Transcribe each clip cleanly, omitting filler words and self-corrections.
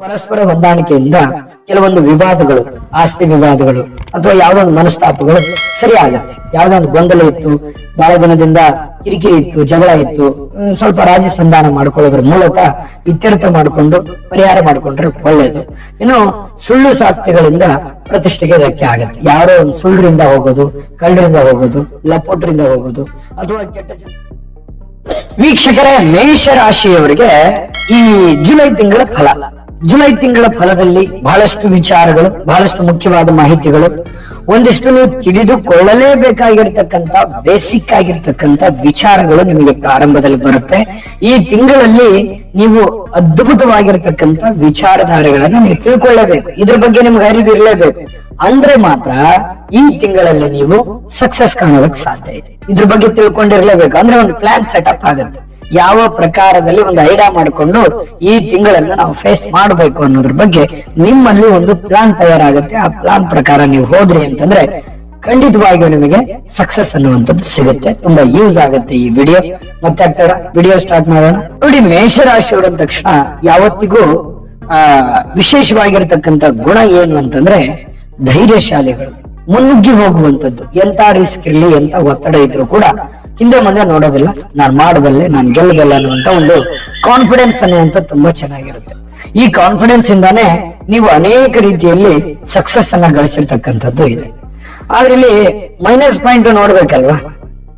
ಪರಸ್ಪರ ಹೊಂದಾಣಿಕೆಯಿಂದ ಕೆಲವೊಂದು ವಿವಾದಗಳು, ಆಸ್ತಿ ವಿವಾದಗಳು ಅಥವಾ ಯಾವ್ದೊಂದು ಮನಸ್ತಾಪಗಳು ಸರಿ ಆಗತ್ತೆ. ಯಾವ್ದೊಂದು ಗೊಂದಲ ಇತ್ತು, ಬಹಳ ದಿನದಿಂದ ಕಿರಿಕಿರಿ ಇತ್ತು, ಜಗಳ ಇತ್ತು, ಸ್ವಲ್ಪ ರಾಜಿ ಸಂಧಾನ ಮಾಡ್ಕೊಳ್ಳೋದ್ರ ಮೂಲಕ ಇತ್ಯರ್ಥ ಮಾಡಿಕೊಂಡು ಪರಿಹಾರ ಮಾಡಿಕೊಂಡ್ರೆ ಒಳ್ಳೇದು. ಇನ್ನು ಸುಳ್ಳು ಸಾಕ್ತಿಗಳಿಂದ ಪ್ರತಿಷ್ಠೆಗೆ ಧಕ್ಕೆ ಆಗತ್ತೆ. ಯಾರೋ ಒಂದು ಸುಳ್ಳರಿಂದ ಹೋಗೋದು, ಕಳ್ಳರಿಂದ ಹೋಗೋದು, ಲಪೋಟ್ರಿಂದ ಹೋಗೋದು ಅಥವಾ ಕೆಟ್ಟ ವೀಕ್ಷಕರೇ, ಮೇಷ ರಾಶಿಯವರಿಗೆ ಈ ಜುಲೈ ತಿಂಗಳ ಫಲದಲ್ಲಿ ಬಹಳಷ್ಟು ವಿಚಾರಗಳು, ಬಹಳಷ್ಟು ಮುಖ್ಯವಾದ ಮಾಹಿತಿಗಳು, ಒಂದಿಷ್ಟು ನೀವು ತಿಳಿದುಕೊಳ್ಳಲೇಬೇಕಾಗಿರ್ತಕ್ಕಂಥ ಬೇಸಿಕ್ ಆಗಿರ್ತಕ್ಕಂಥ ವಿಚಾರಗಳು ನಿಮಗೆ ಪ್ರಾರಂಭದಲ್ಲಿ ಬರುತ್ತೆ. ಈ ತಿಂಗಳಲ್ಲಿ ನೀವು ಅದ್ಭುತವಾಗಿರ್ತಕ್ಕಂಥ ವಿಚಾರಧಾರೆಗಳನ್ನ ನೀವು ತಿಳ್ಕೊಳ್ಳೇಬೇಕು. ಇದ್ರ ಬಗ್ಗೆ ನಿಮ್ಗೆ ಅರಿವು ಇರಲೇಬೇಕು. ಅಂದ್ರೆ ಮಾತ್ರ ಈ ತಿಂಗಳಲ್ಲಿ ನೀವು ಸಕ್ಸಸ್ ಕಾಣೋದಕ್ಕೆ ಸಾಧ್ಯ ಇದೆ. ಇದ್ರ ಬಗ್ಗೆ ತಿಳ್ಕೊಂಡಿರ್ಲೇಬೇಕು. ಅಂದ್ರೆ ಒಂದು ಪ್ಲಾನ್ ಸೆಟಪ್ ಆಗುತ್ತೆ. ಯಾವ ಪ್ರಕಾರದಲ್ಲಿ ಒಂದು ಐಡಿಯಾ ಮಾಡಿಕೊಂಡು ಈ ತಿಂಗಳನ್ನ ನಾವು ಫೇಸ್ ಮಾಡಬೇಕು ಅನ್ನೋದ್ರ ಬಗ್ಗೆ ನಿಮ್ಮಲ್ಲಿ ಒಂದು ಪ್ಲಾನ್ ತಯಾರಾಗುತ್ತೆ. ಆ ಪ್ಲಾನ್ ಪ್ರಕಾರ ನೀವು ಹೋದ್ರಿ ಅಂತಂದ್ರೆ ಖಂಡಿತವಾಗಿಯೂ ನಿಮಗೆ ಸಕ್ಸಸ್ ಅನ್ನುವಂಥದ್ದು ಸಿಗುತ್ತೆ. ತುಂಬಾ ಯೂಸ್ ಆಗುತ್ತೆ ಈ ವಿಡಿಯೋ. ಮತ್ತೆ ಆಗ್ತಾರ ವಿಡಿಯೋ ಸ್ಟಾರ್ಟ್ ಮಾಡೋಣ. ನೋಡಿ, ಮೇಷರಾಶಿಯವರ ತಕ್ಷಣ ಯಾವತ್ತಿಗೂ ವಿಶೇಷವಾಗಿರ್ತಕ್ಕಂಥ ಗುಣ ಏನು ಅಂತಂದ್ರೆ ಧೈರ್ಯಶಾಲಿಗಳು, ಮುನ್ನುಗ್ಗಿ ಹೋಗುವಂತದ್ದು. ಎಂತ ರಿಸ್ಕ್ ಇರ್ಲಿ, ಎಂತ ಒತ್ತಡ ಇದ್ರು ಕೂಡ ಹಿಂದೆ ಮುಂದೆ ನೋಡೋದಿಲ್ಲ. ನಾನ್ ಮಾಡೋದಲ್ಲೇ ನಾನ್ ಗೆಲ್ಲಬಲ್ಲ ಅನ್ನುವಂತ ಒಂದು ಕಾನ್ಫಿಡೆನ್ಸ್ ಅನ್ನುವಂತ ತುಂಬಾ ಚೆನ್ನಾಗಿರುತ್ತೆ. ಈ ಕಾನ್ಫಿಡೆನ್ಸ್ ಇಂದಾನೆ ನೀವು ಅನೇಕ ರೀತಿಯಲ್ಲಿ ಸಕ್ಸಸ್ ಅನ್ನ ಗಳಿಸಿರ್ತಕ್ಕಂಥದ್ದು ಇದೆ. ಆದ್ರೆ ಇಲ್ಲಿ ಮೈನಸ್ ಪಾಯಿಂಟ್ ನೋಡ್ಬೇಕಲ್ವಾ.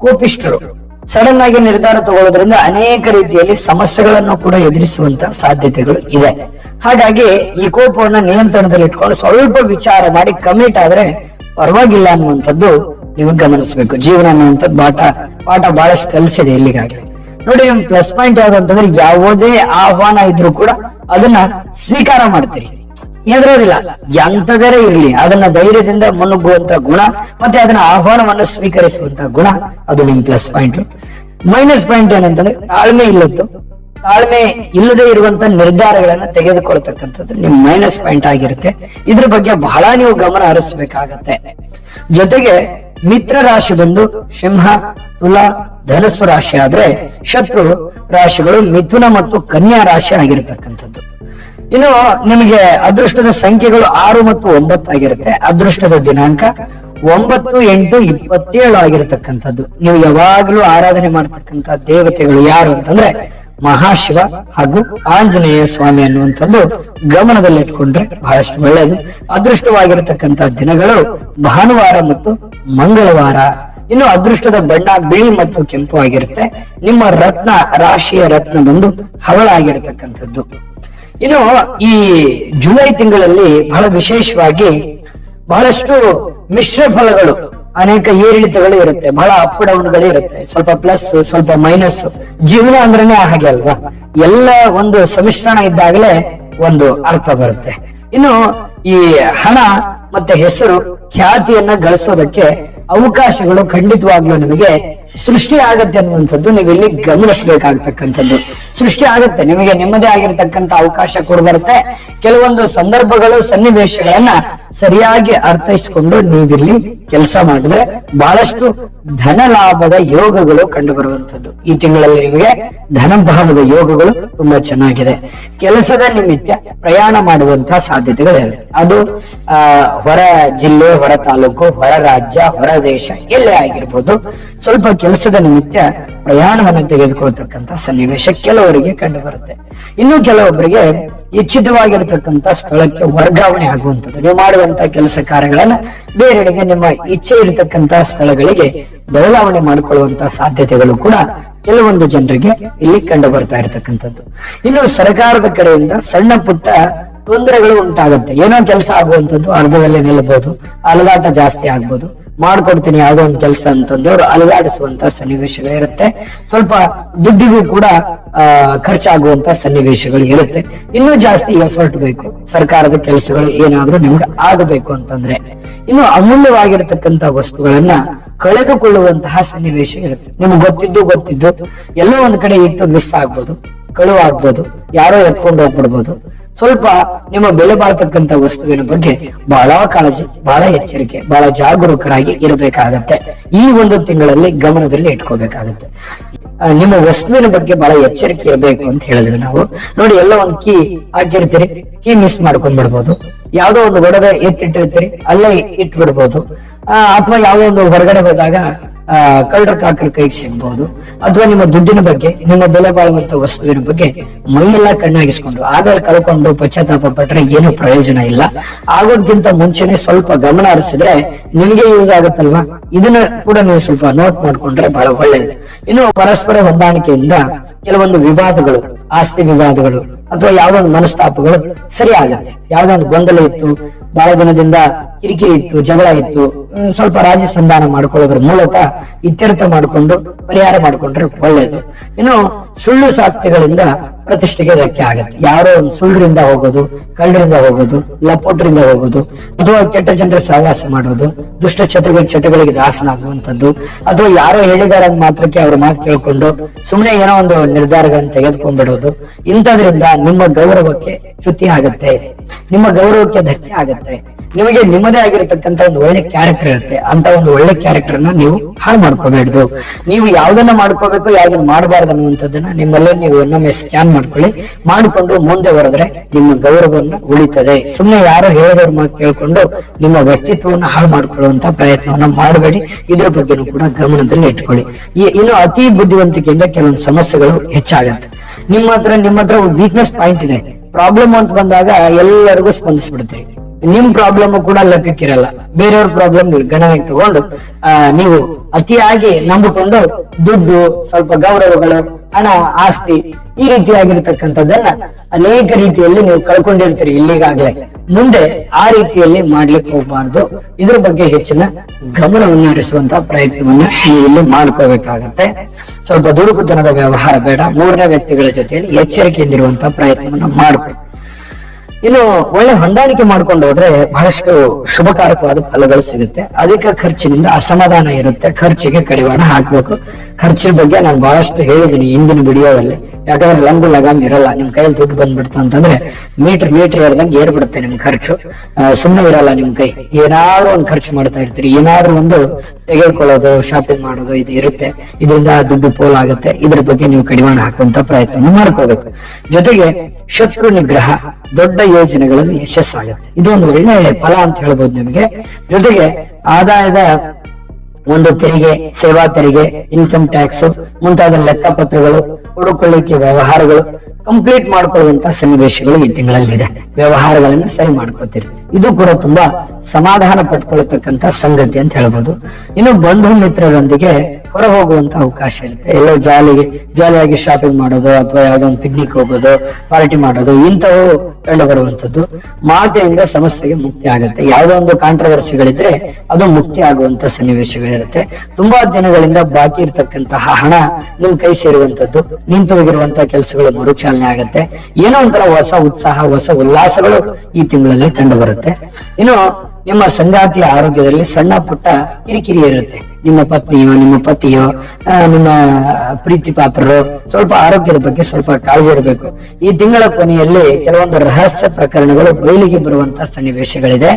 ಕೋಪಿಷ್ಠರು ಸಡನ್ ಆಗಿ ನಿರ್ಧಾರ ತಗೊಳ್ಳೋದ್ರಿಂದ ಅನೇಕ ರೀತಿಯಲ್ಲಿ ಸಮಸ್ಯೆಗಳನ್ನು ಕೂಡ ಎದುರಿಸುವಂತ ಸಾಧ್ಯತೆಗಳು ಇದೆ. ಹಾಗಾಗಿ ಈ ಕೋಪವನ್ನ ನಿಯಂತ್ರಣದಲ್ಲಿ ಇಟ್ಕೊಂಡು ಸ್ವಲ್ಪ ವಿಚಾರ ಮಾಡಿ ಕಮಿಟ್ ಆದ್ರೆ ಪರವಾಗಿಲ್ಲ ಅನ್ನುವಂಥದ್ದು ನೀವು ಗಮನಿಸಬೇಕು. ಜೀವನ ಅನ್ನುವಂಥದ್ದು ಪಾಠ ಬಹಳಷ್ಟು ಕಲಿಸಿದೆ ಇಲ್ಲಿಗಾಗ್ಲಿ. ನೋಡಿ, ನಿಮ್ ಪ್ಲಸ್ ಪಾಯಿಂಟ್ ಯಾವ್ದು ಅಂತಂದ್ರೆ ಯಾವುದೇ ಆಹ್ವಾನ ಇದ್ರೂ ಕೂಡ ಅದನ್ನ ಸ್ವೀಕಾರ ಮಾಡ್ತೀರಿ, ಹೆದರೋದಿಲ್ಲ. ಎಂತದರೆ ಇರ್ಲಿ ಅದನ್ನ ಧೈರ್ಯದಿಂದ ಮುನ್ನುಗ್ಗುವಂತ ಗುಣ, ಮತ್ತೆ ಅದನ್ನ ಆಹ್ವಾನವನ್ನು ಸ್ವೀಕರಿಸುವಂತ ಗುಣ, ಅದು ನಿಮ್ ಪ್ಲಸ್ ಪಾಯಿಂಟ್. ಮೈನಸ್ ಪಾಯಿಂಟ್ ಏನಂತಂದ್ರೆ ತಾಳ್ಮೆ ಇಲ್ಲದೆ ಇರುವಂತ ನಿರ್ಧಾರಗಳನ್ನ ತೆಗೆದುಕೊಳ್ತಕ್ಕಂಥದ್ದು ನಿಮ್ ಮೈನಸ್ ಪಾಯಿಂಟ್ ಆಗಿರುತ್ತೆ. ಇದ್ರ ಬಗ್ಗೆ ಬಹಳ ನೀವು ಗಮನ ಹರಿಸಬೇಕಾಗತ್ತೆ. ಜೊತೆಗೆ ಮಿತ್ರ ರಾಶಿ ಬಂದು ಸಿಂಹ, ತುಲಾ, ಧನಸ್ಸು ರಾಶಿ ಆದ್ರೆ ಶತ್ರು ರಾಶಿಗಳು ಮಿಥುನ ಮತ್ತು ಕನ್ಯಾ ರಾಶಿ ಆಗಿರತಕ್ಕಂಥದ್ದು. ಇನ್ನು ನಿಮಗೆ ಅದೃಷ್ಟದ ಸಂಖ್ಯೆಗಳು 6 ಮತ್ತು 9 ಆಗಿರುತ್ತೆ. ಅದೃಷ್ಟದ ದಿನಾಂಕ 9, 8, 27 ಆಗಿರತಕ್ಕಂಥದ್ದು. ನೀವು ಯಾವಾಗ್ಲೂ ಆರಾಧನೆ ಮಾಡ್ತಕ್ಕಂಥ ದೇವತೆಗಳು ಯಾರು ಅಂತಂದ್ರೆ ಮಹಾಶಿವ ಹಾಗೂ ಆಂಜನೇಯ ಸ್ವಾಮಿ ಅನ್ನುವಂಥದ್ದು ಗಮನದಲ್ಲಿಟ್ಕೊಂಡ್ರೆ ಬಹಳಷ್ಟು ಒಳ್ಳೆಯದು. ಅದೃಷ್ಟವಾಗಿರತಕ್ಕಂಥ ದಿನಗಳು ಭಾನುವಾರ ಮತ್ತು ಮಂಗಳವಾರ. ಇನ್ನು ಅದೃಷ್ಟದ ಬಣ್ಣ ಬಿಳಿ ಮತ್ತು ಕೆಂಪು ಆಗಿರುತ್ತೆ. ನಿಮ್ಮ ರಾಶಿಯ ರತ್ನ ಬಂದು ಹವಳ ಆಗಿರತಕ್ಕಂಥದ್ದು. ಇನ್ನು ಈ ಜುಲೈ ತಿಂಗಳಲ್ಲಿ ಬಹಳ ವಿಶೇಷವಾಗಿ ಬಹಳಷ್ಟು ಮಿಶ್ರ ಫಲಗಳು, ಅನೇಕ ಏರಿಳಿತಗಳು ಇರುತ್ತೆ, ಬಹಳ ಅಪ್ ಡೌನ್ಗಳು ಇರುತ್ತೆ, ಸ್ವಲ್ಪ ಪ್ಲಸ್ ಸ್ವಲ್ಪ ಮೈನಸ್. ಜೀವನ ಅಂದ್ರೇನೆ ಹಾಗೆ ಅಲ್ವಾ, ಎಲ್ಲ ಒಂದು ಸಮ್ಮಿಶ್ರಣ ಇದ್ದಾಗಲೇ ಒಂದು ಅರ್ಥ ಬರುತ್ತೆ. ಇನ್ನು ಈ ಹಣ ಮತ್ತೆ ಹೆಸರು, ಖ್ಯಾತಿಯನ್ನ ಗಳಿಸೋದಕ್ಕೆ ಅವಕಾಶಗಳು ಖಂಡಿತವಾಗ್ಲೂ ನಿಮಗೆ ಸೃಷ್ಟಿ ಆಗತ್ತೆ ಅನ್ನುವಂಥದ್ದು ನೀವು ಇಲ್ಲಿ ಗಮನಿಸಬೇಕಾಗ್ತಕ್ಕಂಥದ್ದು. ಸೃಷ್ಟಿ ಆಗತ್ತೆ, ನಿಮಗೆ ನಿಮ್ಮದೇ ಆಗಿರ್ತಕ್ಕಂಥ ಅವಕಾಶ ಕೊಡ್ಬರುತ್ತೆ. ಕೆಲವೊಂದು ಸಂದರ್ಭಗಳು, ಸನ್ನಿವೇಶಗಳನ್ನ ಸರಿಯಾಗಿ ಅರ್ಥೈಸಿಕೊಂಡು ನೀವಿಲ್ಲಿ ಕೆಲಸ ಮಾಡಿದ್ರೆ ಬಹಳಷ್ಟು ಧನ ಲಾಭದ ಯೋಗಗಳು ಕಂಡು ಬರುವಂತದ್ದು. ಈ ತಿಂಗಳಲ್ಲಿ ನಿಮಗೆ ಧನಭಾವದ ಯೋಗಗಳು ತುಂಬಾ ಚೆನ್ನಾಗಿದೆ. ಕೆಲಸದ ನಿಮಿತ್ತ ಪ್ರಯಾಣ ಮಾಡುವಂತಹ ಸಾಧ್ಯತೆಗಳಿವೆ. ಅದು ಹೊರ ಜಿಲ್ಲೆ, ಹೊರ ತಾಲೂಕು, ಹೊರ ರಾಜ್ಯ, ಹೊರ ದೇಶ ಎಲ್ಲೇ ಆಗಿರ್ಬೋದು. ಸ್ವಲ್ಪ ಕೆಲಸದ ನಿಮಿತ್ತ ಪ್ರಯಾಣವನ್ನು ತೆಗೆದುಕೊಳ್ತಕ್ಕಂಥ ಸನ್ನಿವೇಶ ಕೆಲವರಿಗೆ ಕಂಡು ಬರುತ್ತೆ. ಇನ್ನು ಕೆಲವೊಬ್ಬರಿಗೆ ಇಚ್ಛಿತವಾಗಿರತಕ್ಕಂಥ ಸ್ಥಳಕ್ಕೆ ವರ್ಗಾವಣೆ ಆಗುವಂಥದ್ದು. ನೀವು ಮಾಡುವಂತಹ ಕೆಲಸ ಕಾರ್ಯಗಳನ್ನ ಬೇರೆಡೆಗೆ ನಿಮ್ಮ ಇಚ್ಛೆ ಇರತಕ್ಕಂತ ಸ್ಥಳಗಳಿಗೆ ಬದಲಾವಣೆ ಮಾಡಿಕೊಳ್ಳುವಂತಹ ಸಾಧ್ಯತೆಗಳು ಕೂಡ ಕೆಲವೊಂದು ಜನರಿಗೆ ಇಲ್ಲಿ ಕಂಡು ಬರ್ತಾ ಇರತಕ್ಕಂಥದ್ದು. ಇನ್ನು ಸರ್ಕಾರದ ಕಡೆಯಿಂದ ಸಣ್ಣ ಪುಟ್ಟ ತೊಂದರೆಗಳು ಉಂಟಾಗುತ್ತೆ. ಏನೋ ಕೆಲಸ ಆಗುವಂಥದ್ದು ಅರ್ಧದಲ್ಲೇ ನಿಲ್ಲಬಹುದು, ಅಲದಾಟ ಜಾಸ್ತಿ ಆಗ್ಬೋದು. ಮಾಡ್ಕೊಡ್ತೀನಿ ಯಾವುದೋ ಒಂದು ಕೆಲಸ ಅಂತಂದವ್ರು ಅಲುಗಾಡಿಸುವಂತ ಸನ್ನಿವೇಶಗಳಿರುತ್ತೆ. ಸ್ವಲ್ಪ ದುಡ್ಡಿಗೂ ಕೂಡ ಖರ್ಚಾಗುವಂತ ಸನ್ನಿವೇಶಗಳು ಇರುತ್ತೆ. ಇನ್ನೂ ಜಾಸ್ತಿ ಎಫರ್ಟ್ ಬೇಕು ಸರ್ಕಾರದ ಕೆಲಸಗಳು ಏನಾದ್ರೂ ನಿಮ್ಗೆ ಆಗಬೇಕು ಅಂತಂದ್ರೆ. ಇನ್ನು ಅಮೂಲ್ಯವಾಗಿರತಕ್ಕಂತ ವಸ್ತುಗಳನ್ನ ಕಳೆದುಕೊಳ್ಳುವಂತಹ ಸನ್ನಿವೇಶ ಇರುತ್ತೆ. ನಿಮ್ಗೆ ಗೊತ್ತಿದ್ದು ಎಲ್ಲೋ ಒಂದ್ ಕಡೆ ಇಟ್ಟು ಮಿಸ್ ಆಗ್ಬೋದು, ಕಳುವಾಗ್ಬೋದು, ಯಾರೋ ಎತ್ಕೊಂಡು ಹೋಗ್ಬಿಡ್ಬೋದು. ಸ್ವಲ್ಪ ನಿಮ್ಮ ಬೆಲೆ ಬಾಳ್ತಕ್ಕಂತ ವಸ್ತುವಿನ ಬಗ್ಗೆ ಬಹಳ ಕಾಳಜಿ, ಬಹಳ ಎಚ್ಚರಿಕೆ, ಬಹಳ ಜಾಗರೂಕರಾಗಿ ಇರಬೇಕಾಗತ್ತೆ. ಈ ಒಂದು ತಿಂಗಳಲ್ಲಿ ಗಮನದಲ್ಲಿ ಇಟ್ಕೋಬೇಕಾಗತ್ತೆ. ನಿಮ್ಮ ವಸ್ತುವಿನ ಬಗ್ಗೆ ಬಹಳ ಎಚ್ಚರಿಕೆ ಇರಬೇಕು ಅಂತ ಹೇಳಿದ್ವಿ ನಾವು. ನೋಡಿ, ಎಲ್ಲ ಒಂದು ಕೀ ಹಾಕಿರ್ತೀರಿ, ಕೀ ಮಿಸ್ ಮಾಡ್ಕೊಂಡ್ಬಿಡ್ಬೋದು. ಯಾವ್ದೋ ಒಂದು ಒಡವೆ ಎತ್ತಿಟ್ಟಿರ್ತೀರಿ, ಅಲ್ಲೇ ಇಟ್ಬಿಡ್ಬೋದು. ಅಥವಾ ಯಾವ್ದೋ ಒಂದು ಹೊರಗಡೆ ಹೋದಾಗ ಕಳ್ಳರ ಕಾಕರ ಕೈಗೆ ಸಿಗ್ಬಹುದು. ಅಥವಾ ನಿಮ್ಮ ದುಡ್ಡಿನ ಬಗ್ಗೆ, ನಿಮ್ಮ ಬೆಲೆ ಬಾಳುವಂತ ವಸ್ತುವಿನ ಬಗ್ಗೆ ಮೈಯೆಲ್ಲ ಕಣ್ಣಾಗಿಸ್ಕೊಂಡು ಆಮೇಲೆ ಕಳ್ಕೊಂಡು ಪಶ್ಚಾತ್ತಾಪ ಪಟ್ರೆ ಏನು ಪ್ರಯೋಜನ ಇಲ್ಲ. ಆಗೋದ್ಕಿಂತ ಮುಂಚೆನೆ ಸ್ವಲ್ಪ ಗಮನ ಹರಿಸಿದ್ರೆ ನಿಮಗೆ ಯೂಸ್ ಆಗುತ್ತಲ್ವಾ. ಇದನ್ನ ಕೂಡ ನೀವು ಸ್ವಲ್ಪ ನೋಟ್ ಮಾಡ್ಕೊಂಡ್ರೆ ಬಹಳ ಒಳ್ಳೆಯದು. ಇನ್ನು ಪರಸ್ಪರ ಹೊಂದಾಣಿಕೆಯಿಂದ ಕೆಲವೊಂದು ವಿವಾದಗಳು, ಆಸ್ತಿ ವಿವಾದಗಳು ಅಥವಾ ಯಾವ್ದೊಂದು ಮನಸ್ತಾಪಗಳು ಸರಿ ಆಗುತ್ತೆ. ಯಾವ್ದೊಂದು ಗೊಂದಲ ಇತ್ತು, ಬಹಳ ದಿನದಿಂದ ಕಿರಿಕಿರಿ ಇತ್ತು, ಜಗಳ ಇತ್ತು, ಸ್ವಲ್ಪ ರಾಜಿ ಸಂಧಾನ ಮಾಡ್ಕೊಳ್ಳೋದ್ರ ಮೂಲಕ ಇತ್ಯರ್ಥ ಮಾಡಿಕೊಂಡು ಪರಿಹಾರ ಮಾಡಿಕೊಂಡ್ರೆ ಒಳ್ಳೇದು. ಇನ್ನು ಸುಳ್ಳು ಸಾಕ್ಷ್ಯಗಳಿಂದ ಪ್ರತಿಷ್ಠೆಗೆ ಧಕ್ಕೆ ಆಗುತ್ತೆ. ಯಾರೋ ಒಂದು ಸುಳ್ಳರಿಂದ ಹೋಗೋದು, ಕಳ್ಳರಿಂದ ಹೋಗೋದು, ಲಪೋಟರಿಂದ ಹೋಗೋದು, ಅಥವಾ ಕೆಟ್ಟ ಜನರ ಸಹವಾಸ ಮಾಡೋದು, ದುಷ್ಟ ಚಟಗಳಿಗೆ ದಾಸನಾಗುವಂತದ್ದು, ಅಥವಾ ಯಾರೋ ಹೇಳಿದಾರ ಮಾತ್ರಕ್ಕೆ ಅವ್ರ ಮಾತು ಕೇಳ್ಕೊಂಡು ಸುಮ್ಮನೆ ಏನೋ ಒಂದು ನಿರ್ಧಾರಗಳನ್ನು ತೆಗೆದುಕೊಂಡ್ಬಿಡೋದು, ಇಂಥದ್ರಿಂದ ನಿಮ್ಮ ಗೌರವಕ್ಕೆ ಚ್ಯುತಿ ಆಗತ್ತೆ, ನಿಮ್ಮ ಗೌರವಕ್ಕೆ ಧಕ್ಕೆ ಆಗತ್ತೆ. ನಿಮಗೆ ನಿಮ್ಮದೇ ಆಗಿರತಕ್ಕಂತ ಒಂದು ಒಳ್ಳೆ ಕ್ಯಾರೆಕ್ಟರ್ ಇರುತ್ತೆ, ಅಂತ ಒಂದು ಒಳ್ಳೆ ಕ್ಯಾರೆಕ್ಟರ್ ನ ನೀವು ಹಾಳು ಮಾಡ್ಕೋಬೇಡ್ದು. ನೀವು ಯಾವ್ದನ್ನ ಮಾಡ್ಕೋಬೇಕು, ಯಾವ್ದನ್ನ ಮಾಡಬಾರ್ದು ಅನ್ನುವಂಥದ್ದನ್ನ ನಿಮ್ಮಲ್ಲೇ ನೀವು ಇನ್ನೊಮ್ಮೆ ಸ್ಕ್ಯಾನ್ ಮಾಡ್ಕೊಳ್ಳಿ. ಮಾಡಿಕೊಂಡು ಮುಂದೆ ಬರೆದ್ರೆ ನಿಮ್ಮ ಗೌರವವನ್ನು ಉಳಿತದೆ. ಸುಮ್ಮನೆ ಯಾರೋ ಹೇಳಿದವ್ರ ಮಾತು ಕೇಳ್ಕೊಂಡು ನಿಮ್ಮ ವ್ಯಕ್ತಿತ್ವವನ್ನು ಹಾಳು ಮಾಡ್ಕೊಳ್ಳುವಂತ ಪ್ರಯತ್ನವನ್ನ ಮಾಡಬೇಡಿ. ಇದ್ರ ಬಗ್ಗೆನೂ ಕೂಡ ಗಮನದಲ್ಲಿ ಇಟ್ಕೊಳ್ಳಿ. ಇನ್ನು ಅತಿ ಬುದ್ಧಿವಂತಿಕೆಯಿಂದ ಕೆಲವೊಂದು ಸಮಸ್ಯೆಗಳು ಹೆಚ್ಚಾಗತ್ತೆ. ನಿಮ್ಮ ಹತ್ರ ವೀಕ್ನೆಸ್ ಪಾಯಿಂಟ್ ಇದೆ. ಪ್ರಾಬ್ಲಮ್ ಅಂತ ಬಂದಾಗ ಎಲ್ಲರಿಗೂ ಸ್ಪಂದಿಸ್ಬಿಡ್ತೀರಿ. ನಿಮ್ ಪ್ರಾಬ್ಲಮ್ ಕೂಡ ಲೆಕ್ಕಕ್ಕಿರಲ್ಲ, ಬೇರೆಯವ್ರ ಪ್ರಾಬ್ಲಮ್ ಗಣನೆಗೆ ತಗೊಂಡು ನೀವು ಅತಿಯಾಗಿ ನಂಬಿಕೊಂಡು ದುಡ್ಡು, ಸ್ವಲ್ಪ ಗೌರವಗಳು, ಹಣ, ಆಸ್ತಿ ಈ ರೀತಿಯಾಗಿರ್ತಕ್ಕಂಥದ್ದನ್ನ ಅನೇಕ ರೀತಿಯಲ್ಲಿ ನೀವು ಕಳ್ಕೊಂಡಿರ್ತೀರಿ ಇಲ್ಲಿಗಾಗ್ಲೇ. ಮುಂದೆ ಆ ರೀತಿಯಲ್ಲಿ ಮಾಡ್ಲಿಕ್ಕೆ ಹೋಗ್ಬಾರ್ದು. ಇದ್ರ ಬಗ್ಗೆ ಹೆಚ್ಚಿನ ಗಮನವನ್ನು ಹರಿಸುವಂತಹ ಪ್ರಯತ್ನವನ್ನ ನೀವು ಇಲ್ಲಿ ಮಾಡ್ಕೋಬೇಕಾಗತ್ತೆ. ಸ್ವಲ್ಪ ದುಡುಕುತನದ ವ್ಯವಹಾರ ಬೇಡ. ಮೂರನೇ ವ್ಯಕ್ತಿಗಳ ಜೊತೆಯಲ್ಲಿ ಎಚ್ಚರಿಕೆಯಿಂದಿರುವಂತಹ ಪ್ರಯತ್ನವನ್ನ ಮಾಡ್ಬೇಕು. ಇನ್ನು ಒಳ್ಳೆ ಹೊಂದಾಣಿಕೆ ಮಾಡ್ಕೊಂಡು ಹೋದ್ರೆ ಬಹಳಷ್ಟು ಶುಭಕಾರಕವಾದ ಫಲಗಳು ಸಿಗುತ್ತೆ. ಅಧಿಕ ಖರ್ಚಿನಿಂದ ಅಸಮಾಧಾನ ಇರುತ್ತೆ. ಖರ್ಚಿಗೆ ಕಡಿವಾಣ ಹಾಕ್ಬೇಕು. ಖರ್ಚಿನ ಬಗ್ಗೆ ನಾನು ಬಹಳಷ್ಟು ಹೇಳಿದ್ದೀನಿ ಹಿಂದಿನ ವಿಡಿಯೋದಲ್ಲಿ. ಯಾಕಂದ್ರೆ ಲಂಗು ಲಗಾಮ್ ಇರಲ್ಲ. ನಿಮ್ ಕೈಯಲ್ಲಿ ದುಡ್ಡು ಬಂದ್ಬಿಡ್ತು ಅಂತಂದ್ರೆ ಮೀಟರ್ ಏರ್ದಂಗೆ ಏರ್ಬಿಡುತ್ತೆ ನಿಮ್ ಖರ್ಚು. ಸುಮ್ಮನೆ ಇರಲ್ಲ ನಿಮ್ ಕೈ. ಏನಾದ್ರು ಒಂದು ಖರ್ಚು ಮಾಡ್ತಾ ಇರ್ತೀರಿ, ಏನಾದ್ರು ಒಂದು ತೆಗೆದುಕೊಳ್ಳೋದು, ಶಾಪಿಂಗ್ ಮಾಡೋದು ಇದು ಇರುತ್ತೆ. ಇದರಿಂದ ದುಡ್ಡು ಪೋಲ್ ಆಗುತ್ತೆ. ಇದ್ರ ಬಗ್ಗೆ ನೀವು ಕಡಿವಾಣ ಹಾಕುವಂತ ಪ್ರಯತ್ನ ಮಾಡ್ಕೋಬೇಕು. ಜೊತೆಗೆ ಶತ್ರು ನಿಗ್ರಹ, ದೊಡ್ಡ ಯೋಜನೆಗಳಲ್ಲಿ ಯಶಸ್ಸಾಗುತ್ತೆ. ಇದು ಒಂದು ಒಳ್ಳೆ ಫಲ ಅಂತ ಹೇಳ್ಬೋದು ನಿಮಗೆ. ಜೊತೆಗೆ ಆದಾಯದ ಒಂದು ತೆರಿಗೆ, ಸೇವಾ ತೆರಿಗೆ, ಇನ್ಕಮ್ ಟ್ಯಾಕ್ಸ್ ಮುಂತಾದ ಲೆಕ್ಕಪತ್ರಗಳು, ಹುಡುಕೊಳ್ಳಿಕೆ ವ್ಯವಹಾರಗಳು ಕಂಪ್ಲೀಟ್ ಮಾಡ್ಕೊಳ್ಳುವಂತ ಸನ್ನಿವೇಶಗಳು ಈ ತಿಂಗಳಲ್ಲಿ ಇದೆ. ವ್ಯವಹಾರಗಳನ್ನ ಸರಿ ಮಾಡ್ಕೊತೀರಿ. ಇದು ಕೂಡ ತುಂಬಾ ಸಮಾಧಾನ ಪಟ್ಕೊಳ್ತಕ್ಕಂತ ಸಂಗತಿ ಅಂತ ಹೇಳ್ಬೋದು. ಇನ್ನು ಬಂಧು ಮಿತ್ರರೊಂದಿಗೆ ಹೊರ ಹೋಗುವಂತ ಅವಕಾಶ ಇರುತ್ತೆ. ಎಲ್ಲೋ ಜಾಲಿಯಾಗಿ ಶಾಪಿಂಗ್ ಮಾಡೋದು, ಅಥವಾ ಯಾವ್ದೋ ಒಂದು ಪಿಕ್ನಿಕ್ ಹೋಗೋದು, ಪಾರ್ಟಿ ಮಾಡೋದು, ಇಂಥವು ಕಂಡು ಬರುವಂತದ್ದು. ಮಾತೆಯಿಂದ ಸಮಸ್ಯೆಗೆ ಮುಕ್ತಿ ಆಗುತ್ತೆ. ಯಾವ್ದೋ ಒಂದು ಕಾಂಟ್ರವರ್ಸಿಗಳಿದ್ರೆ ಅದು ಮುಕ್ತಿ ಆಗುವಂತ ಸನ್ನಿವೇಶಗಳಿರುತ್ತೆ. ತುಂಬಾ ದಿನಗಳಿಂದ ಬಾಕಿ ಇರ್ತಕ್ಕಂತಹ ಹಣ ನಿಮ್ ಕೈ ಸೇರುವಂತದ್ದು, ನಿಂತು ಹೋಗಿರುವಂತಹ ಕೆಲಸಗಳು ಮರುಚಾಲನೆ ಆಗುತ್ತೆ. ಏನೋ ಒಂಥರ ಹೊಸ ಉತ್ಸಾಹ, ಹೊಸ ಉಲ್ಲಾಸಗಳು ಈ ತಿಂಗಳಲ್ಲಿ ಕಂಡು ಬರುತ್ತೆ. ಇನ್ನು ನಿಮ್ಮ ಸಂಗಾತಿಯ ಆರೋಗ್ಯದಲ್ಲಿ ಸಣ್ಣ ಪುಟ್ಟ ಕಿರಿಕಿರಿ ಇರುತ್ತೆ. ನಿಮ್ಮ ಪತ್ನಿಯೋ, ನಿಮ್ಮ ಪತಿಯೋ, ನಿಮ್ಮ ಪ್ರೀತಿ ಪಾತ್ರರು ಸ್ವಲ್ಪ ಆರೋಗ್ಯದ ಬಗ್ಗೆ ಸ್ವಲ್ಪ ಕಾಳಜಿ ಇರಬೇಕು. ಈ ತಿಂಗಳ ಕೊನೆಯಲ್ಲಿ ಕೆಲವೊಂದು ರಹಸ್ಯ ಪ್ರಕರಣಗಳು ಬಯಲಿಗೆ ಬರುವಂತ ಸನ್ನಿವೇಶಗಳಿದೆ.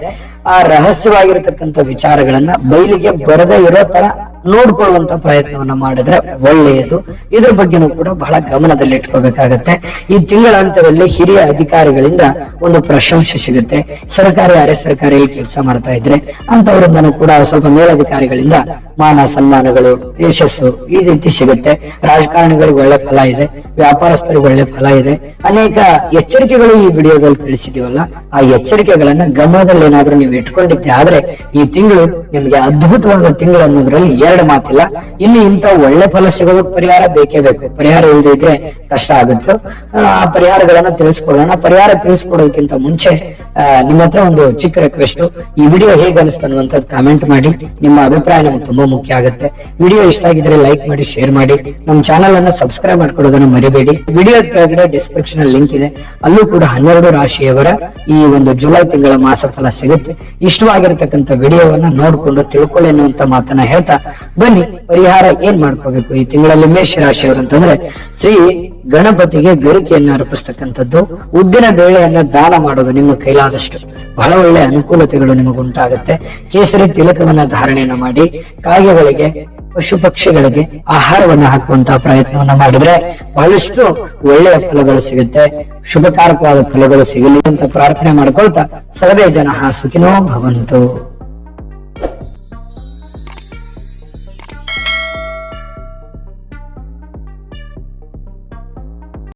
ಆ ರಹಸ್ಯವಾಗಿರತಕ್ಕಂತ ವಿಚಾರಗಳನ್ನ ಬಯಲಿಗೆ ಬರದೇ ಇರೋ ತರ ನೋಡ್ಕೊಳ್ಳುವಂತ ಪ್ರಯತ್ನವನ್ನ ಮಾಡಿದ್ರೆ ಒಳ್ಳೆಯದು. ಇದ್ರ ಬಗ್ಗೆನೂ ಕೂಡ ಬಹಳ ಗಮನದಲ್ಲಿ ಇಟ್ಕೋಬೇಕಾಗತ್ತೆ. ಈ ತಿಂಗಳ ಅಂತ್ಯದಲ್ಲಿ ಹಿರಿಯ ಅಧಿಕಾರಿಗಳಿಂದ ಒಂದು ಪ್ರಶಂಸೆ ಸಿಗುತ್ತೆ. ಸರ್ಕಾರಿ, ಅರೆ ಸರ್ಕಾರಿಯಲ್ಲಿ ಕೆಲಸ ಮಾಡ್ತಾ ಇದ್ರೆ ಅಂತವರಿಂದನೂ ಕೂಡ ಸ್ವಲ್ಪ ಮೇಲಧಿಕಾರಿಗಳಿಂದ ಮಾನ ಸನ್ಮಾನಗಳು, ಯಶಸ್ಸು ಈ ರೀತಿ ಸಿಗುತ್ತೆ. ರಾಜಕಾರಣಿಗಳಿಗೆ ಒಳ್ಳೆ ಫಲ ಇದೆ, ವ್ಯಾಪಾರಸ್ಥರಿಗೆ ಒಳ್ಳೆ ಫಲ ಇದೆ. ಅನೇಕ ಎಚ್ಚರಿಕೆಗಳು ಈ ವಿಡಿಯೋದಲ್ಲಿ ತಿಳಿಸಿದೀವಲ್ಲ, ಆ ಎಚ್ಚರಿಕೆಗಳನ್ನ ಗಮನದಲ್ಲಿ ಏನಾದ್ರೂ ನೀವು ಇಟ್ಕೊಂಡಿದ್ದೆ ಆದ್ರೆ ಈ ತಿಂಗಳು ನಿಮ್ಗೆ ಅದ್ಭುತವಾದ ತಿಂಗಳು ಅನ್ನೋದ್ರಲ್ಲಿ ಎರಡು ಮಾತಿಲ್ಲ. ಇಲ್ಲಿ ಇಂಥ ಒಳ್ಳೆ ಫಲ ಸಿಗೋದು ಪರಿಹಾರ ಬೇಕೇ ಬೇಕು. ಪರಿಹಾರ ಇಲ್ಲದೆ ಇದ್ರೆ ಕಷ್ಟ ಆಗುತ್ತೆ. ಆ ಪರಿಹಾರಗಳನ್ನ ತಿಳಿಸ್ಕೊಳ್ಳೋಣ. ಪರಿಹಾರ ತಿಳಿಸ್ಕೊಡೋದಕ್ಕಿಂತ ಮುಂಚೆ ನಿಮ್ಮ ಹತ್ರ ಒಂದು ಚಿಕ್ಕ ರಿಕ್ವೆಸ್ಟ್. ಈ ವಿಡಿಯೋ ಹೇಗೆ ಅನಿಸ್ತು ಅನ್ನುವಂಥದ್ದು ಕಾಮೆಂಟ್ ಮಾಡಿ. ನಿಮ್ಮ ಅಭಿಪ್ರಾಯ ನಮ್ಗೆ ತುಂಬಾ ಮುಖ್ಯ ಆಗುತ್ತೆ. ವಿಡಿಯೋ ಇಷ್ಟ ಆಗಿದ್ರೆ ಲೈಕ್ ಮಾಡಿ, ಶೇರ್ ಮಾಡಿ. ನಮ್ಮ ಚಾನಲ್ ಅನ್ನ ಸಬ್ಸ್ಕ್ರೈಬ್ ಮಾಡ್ಕೊಳ್ಳೋದನ್ನ ಮರಿಬೇಡಿ. ವಿಡಿಯೋ ಕೆಳಗಡೆ ಡಿಸ್ಕ್ರಿಪ್ಷನ್ ಅಲ್ಲಿ ಲಿಂಕ್ ಇದೆ. ಅಲ್ಲೂ ಕೂಡ 12 ರಾಶಿಯವರ ಈ ಒಂದು ಜುಲೈ ತಿಂಗಳ ಮಾಸ ಫಲ ಸಿಗುತ್ತೆ. ಇಷ್ಟವಾಗಿರತಕ್ಕಂತ ವಿಡಿಯೋವನ್ನ ನೋಡ್ಕೊಂಡು ತಿಳ್ಕೊಳ್ಳಿ ಅನ್ನುವಂತ ಮಾತನ್ನ ಹೇಳ್ತಾ ಬನ್ನಿ ಪರಿಹಾರ ಏನ್ ಮಾಡ್ಕೋಬೇಕು ಈ ತಿಂಗಳಲ್ಲಿ ಮೇಷ ರಾಶಿಯವರು ಅಂತಂದ್ರೆ, ಶ್ರೀ ಗಣಪತಿಗೆ ಗರಿಕೆಯನ್ನ ಅರ್ಪಿಸ್ತಕ್ಕಂಥದ್ದು, ಉದ್ದಿನ ಬೇಳೆಯನ್ನ ದಾನ ಮಾಡೋದು ನಿಮ್ಮ ಕೈಲಾದಷ್ಟು. ಬಹಳ ಒಳ್ಳೆ ಅನುಕೂಲತೆಗಳು ನಿಮಗುಂಟಾಗುತ್ತೆ. ಕೇಸರಿ ತಿಲಕವನ್ನ ಧಾರಣೆಯನ್ನ ಮಾಡಿ, ಕಾಗೆಗಳಿಗೆ ಪಶು ಪಕ್ಷಿಗಳಿಗೆ ಆಹಾರವನ್ನು ಹಾಕುವಂತಹ ಪ್ರಯತ್ನವನ್ನ ಮಾಡಿದ್ರೆ ಬಹಳಷ್ಟು ಒಳ್ಳೆಯ ಫಲಗಳು ಸಿಗುತ್ತೆ, ಶುಭಕಾರಕವಾದ ಫಲಗಳು ಸಿಗಲಿ ಅಂತ ಪ್ರಾರ್ಥನೆ ಮಾಡ್ಕೊಳ್ತಾ ಸರ್ವೇ ಜನಃ ಸುಖಿನೋ ಭವಂತು.